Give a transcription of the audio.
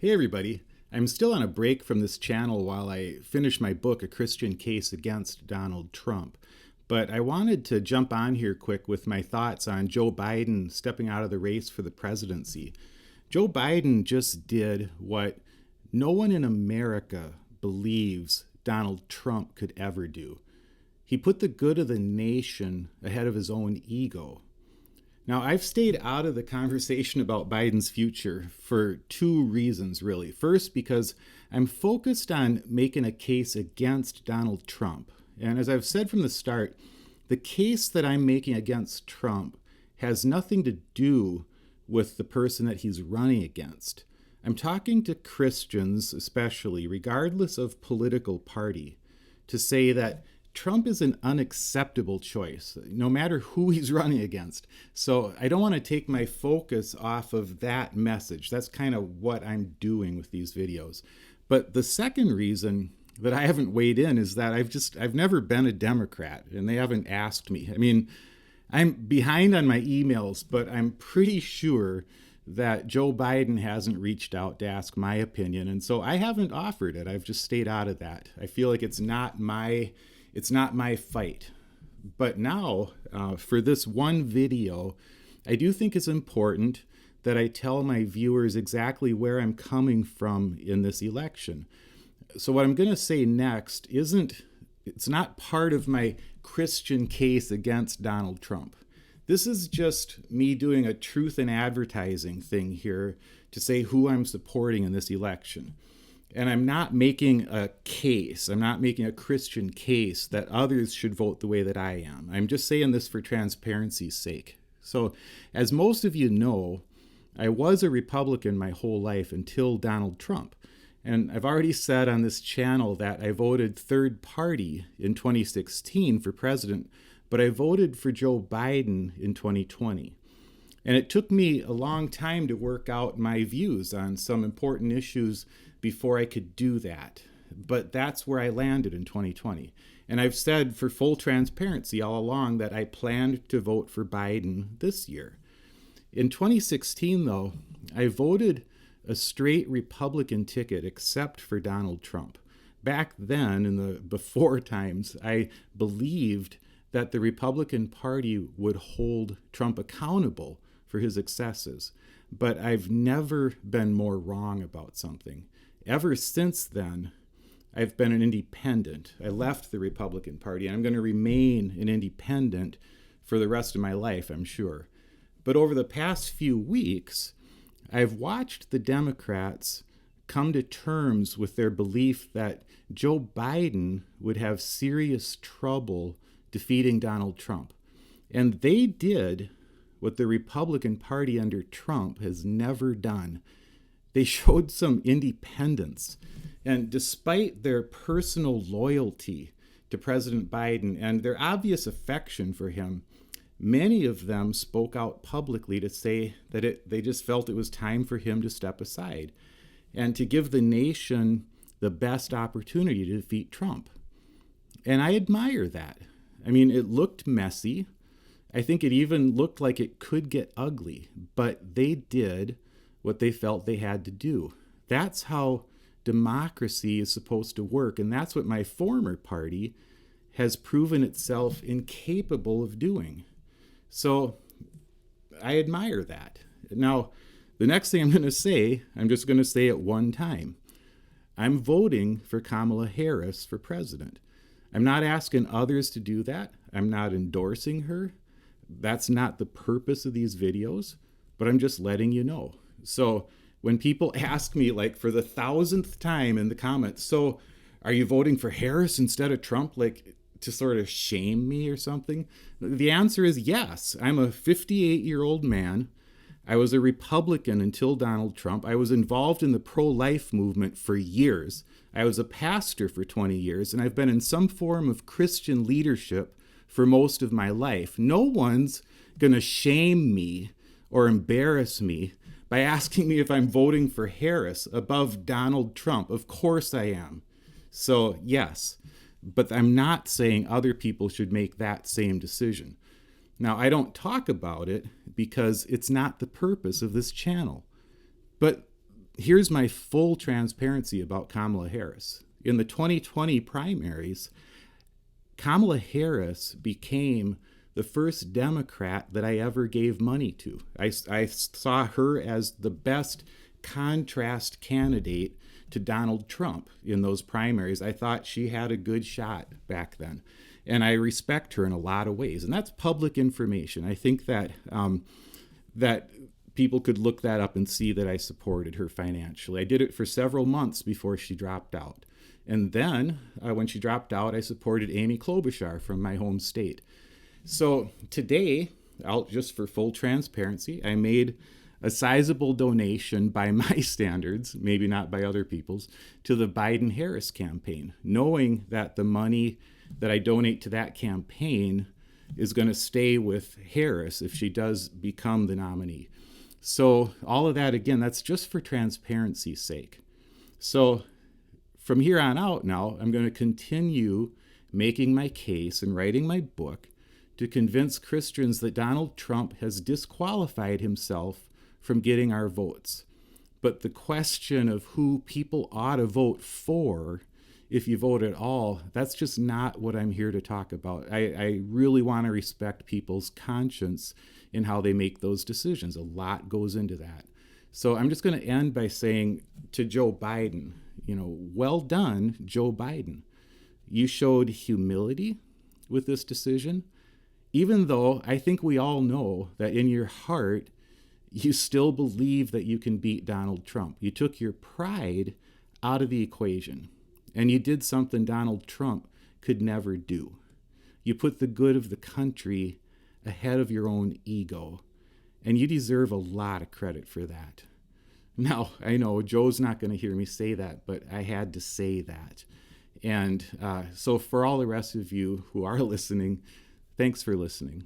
Hey everybody, I'm still on a break from this channel while I finish my book, A Christian Case Against Donald Trump. But I wanted to jump on here quick with my thoughts on Joe Biden stepping out of the race for the presidency. Joe Biden just did what no one in America believes Donald Trump could ever do. He put the good of the nation ahead of his own ego. Now, I've stayed out of the conversation about Biden's future for two reasons, really. First, because I'm focused on making a case against Donald Trump. And as I've said from the start, the case that I'm making against Trump has nothing to do with the person that he's running against. I'm talking to Christians, especially, regardless of political party, to say that Trump is an unacceptable choice, no matter who he's running against. So I don't want to take my focus off of that message. That's kind of what I'm doing with these videos. But the second reason that I haven't weighed in is that I've never been a Democrat, and they haven't asked me. I mean, I'm behind on my emails, but I'm pretty sure that Joe Biden hasn't reached out to ask my opinion. And so I haven't offered it. I've just stayed out of that. I feel like it's not my fight. But now, for this one video, I do think it's important that I tell my viewers exactly where I'm coming from in this election. So what I'm going to say next it's not part of my Christian case against Donald Trump. This is just me doing a truth in advertising thing here to say who I'm supporting in this election. And I'm not making a case, I'm not making a Christian case that others should vote the way that I am. I'm just saying this for transparency's sake. So, as most of you know, I was a Republican my whole life until Donald Trump. And I've already said on this channel that I voted third party in 2016 for president, but I voted for Joe Biden in 2020. And it took me a long time to work out my views on some important issues before I could do that. But that's where I landed in 2020. And I've said for full transparency all along that I planned to vote for Biden this year. In 2016, though, I voted a straight Republican ticket except for Donald Trump. Back then, in the before times, I believed that the Republican Party would hold Trump accountable for his excesses. But I've never been more wrong about something. Ever since then, I've been an independent. I left the Republican Party, and I'm going to remain an independent for the rest of my life, I'm sure. But over the past few weeks, I've watched the Democrats come to terms with their belief that Joe Biden would have serious trouble defeating Donald Trump. And they did what the Republican Party under Trump has never done. They showed some independence. And despite their personal loyalty to President Biden and their obvious affection for him, many of them spoke out publicly to say that they just felt it was time for him to step aside and to give the nation the best opportunity to defeat Trump. And I admire that. I mean, it looked messy. I think it even looked like it could get ugly, but they did what they felt they had to do. That's how democracy is supposed to work, and that's what my former party has proven itself incapable of doing. So I admire that. Now, the next thing I'm going to say, I'm just going to say it one time. I'm voting for Kamala Harris for president. I'm not asking others to do that. I'm not endorsing her. That's not the purpose of these videos, but I'm just letting you know. So when people ask me, like for the 1,000th time in the comments, so are you voting for Harris instead of Trump, like to sort of shame me or something? The answer is yes. I'm a 58-year-old man. I was a Republican until Donald Trump. I was involved in the pro-life movement for years. I was a pastor for 20 years, and I've been in some form of Christian leadership for most of my life. No one's going to shame me or embarrass me by asking me if I'm voting for Harris above Donald Trump. Of course I am. So, yes, but I'm not saying other people should make that same decision. Now, I don't talk about it because it's not the purpose of this channel. But here's my full transparency about Kamala Harris. In the 2020 primaries, Kamala Harris became the first Democrat that I ever gave money to. I saw her as the best contrast candidate to Donald Trump in those primaries. I thought she had a good shot back then. And I respect her in a lot of ways. And that's public information. I think that that people could look that up and see that I supported her financially. I did it for several months before she dropped out. And then when she dropped out, I supported Amy Klobuchar from my home state. So today, just for full transparency, I made a sizable donation by my standards, maybe not by other people's, to the Biden-Harris campaign, knowing that the money that I donate to that campaign is going to stay with Harris if she does become the nominee. So all of that, again, that's just for transparency's sake. So from here on out now, I'm going to continue making my case and writing my book to convince Christians that Donald Trump has disqualified himself from getting our votes. But the question of who people ought to vote for, if you vote at all, that's just not what I'm here to talk about. I really want to respect people's conscience in how they make those decisions. A lot goes into that. So I'm just going to end by saying to Joe Biden, well done, Joe Biden. You showed humility with this decision, even though I think we all know that in your heart, you still believe that you can beat Donald Trump. You took your pride out of the equation, and you did something Donald Trump could never do. You put the good of the country ahead of your own ego, and you deserve a lot of credit for that. Now, I know Joe's not going to hear me say that, but I had to say that. And so for all the rest of you who are listening, thanks for listening.